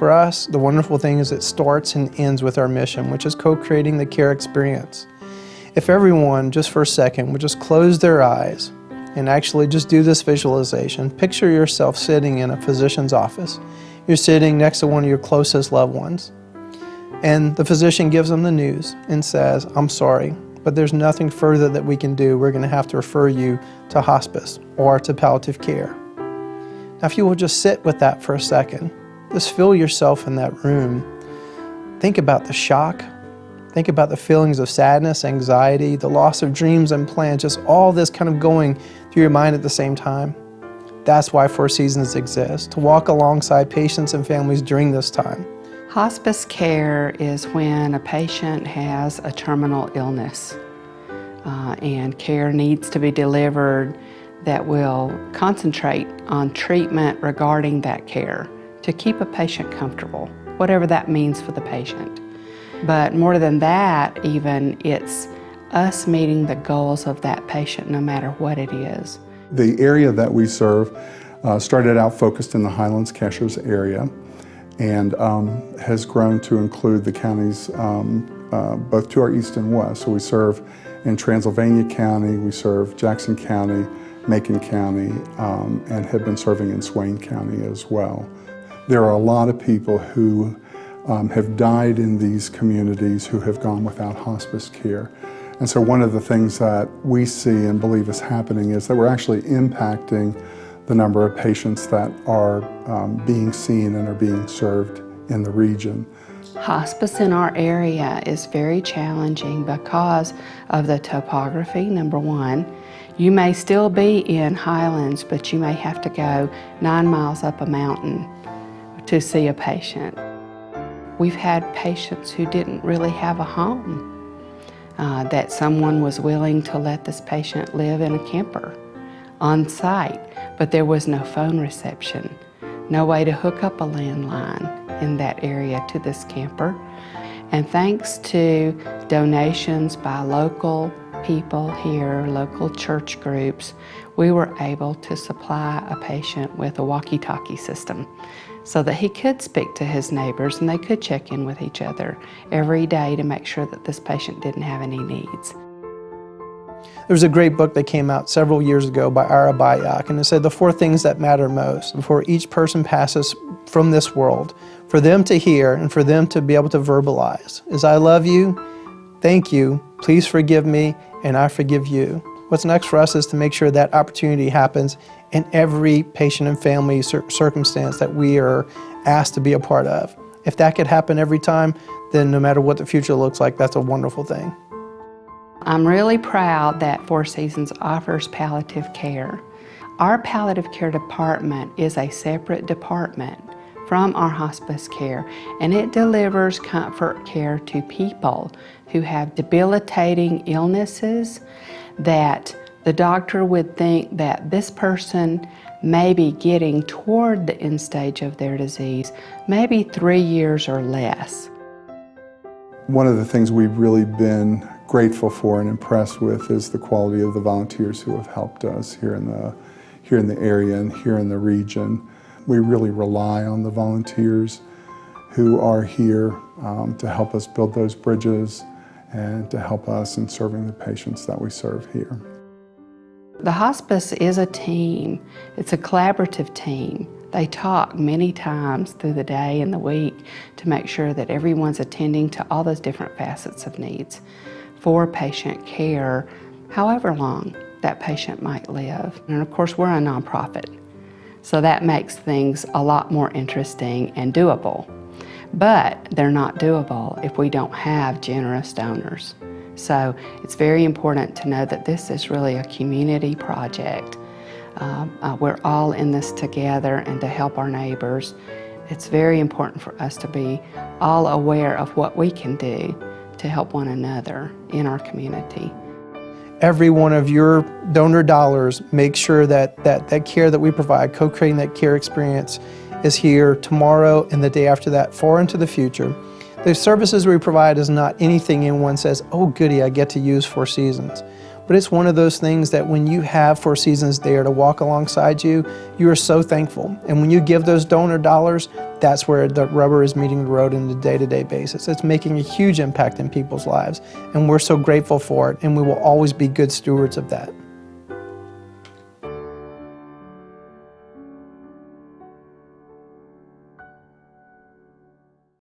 For us, the wonderful thing is it starts and ends with our mission, which is co-creating the care experience. If everyone, just for a second, would just close their eyes and actually just do this visualization. Picture yourself sitting in a physician's office. You're sitting next to one of your closest loved ones, and the physician gives them the news and says, "I'm sorry, but there's nothing further that we can do. We're going to have to refer you to hospice or to palliative care." Now, if you will just sit with that for a second, just feel yourself in that room. Think about the shock. Think about the feelings of sadness, anxiety, the loss of dreams and plans, just all this kind of going through your mind at the same time. That's why Four Seasons exists, to walk alongside patients and families during this time. Hospice care is when a patient has a terminal illness and care needs to be delivered that will concentrate on treatment regarding that care to keep a patient comfortable, whatever that means for the patient. But more than that, even, it's us meeting the goals of that patient no matter what it is. The area that we serve started out focused in the Highlands Cashiers area and has grown to include the counties both to our east and west. So we serve in Transylvania County, we serve Jackson County, Macon County, and have been serving in Swain County as well. There are a lot of people who have died in these communities who have gone without hospice care. And so one of the things that we see and believe is happening is that we're actually impacting the number of patients that are being seen and are being served in the region. Hospice in our area is very challenging because of the topography, number one. You may still be in Highlands, but you may have to go 9 miles up a mountain to see a patient. We've had patients who didn't really have a home, that someone was willing to let this patient live in a camper on site, but there was no phone reception, no way to hook up a landline in that area to this camper. And thanks to donations by local people here, local church groups, we were able to supply a patient with a walkie-talkie system so that he could speak to his neighbors and they could check in with each other every day to make sure that this patient didn't have any needs. There was a great book that came out several years ago by Ira Byock, and it said the 4 things that matter most before each person passes from this world, for them to hear and for them to be able to verbalize, is I love you, thank you, please forgive me, and I forgive you. What's next for us is to make sure that opportunity happens in every patient and family circumstance that we are asked to be a part of. If that could happen every time, then no matter what the future looks like, that's a wonderful thing. I'm really proud that Four Seasons offers palliative care. Our palliative care department is a separate department from our hospice care, and it delivers comfort care to people who have debilitating illnesses that the doctor would think that this person may be getting toward the end stage of their disease, maybe 3 years or less. One of the things we've really been grateful for and impressed with is the quality of the volunteers who have helped us here in the area and here in the region. We really rely on the volunteers who are here to help us build those bridges and to help us in serving the patients that we serve here. The hospice is a team. It's a collaborative team. They talk many times through the day and the week to make sure that everyone's attending to all those different facets of needs for patient care, however long that patient might live. And of course, we're a nonprofit, so that makes things a lot more interesting and doable. But they're not doable if we don't have generous donors. So it's very important to know that this is really a community project. We're all in this together and to help our neighbors. It's very important for us to be all aware of what we can do to help one another in our community. Every one of your donor dollars makes sure that care that we provide, co-creating that care experience, is here tomorrow and the day after that, far into the future. The services we provide is not anything anyone says, oh goody, I get to use Four Seasons. But it's one of those things that when you have Four Seasons there to walk alongside you, you are so thankful. And when you give those donor dollars, that's where the rubber is meeting the road on a day-to-day basis. It's making a huge impact in people's lives, and we're so grateful for it, and we will always be good stewards of that.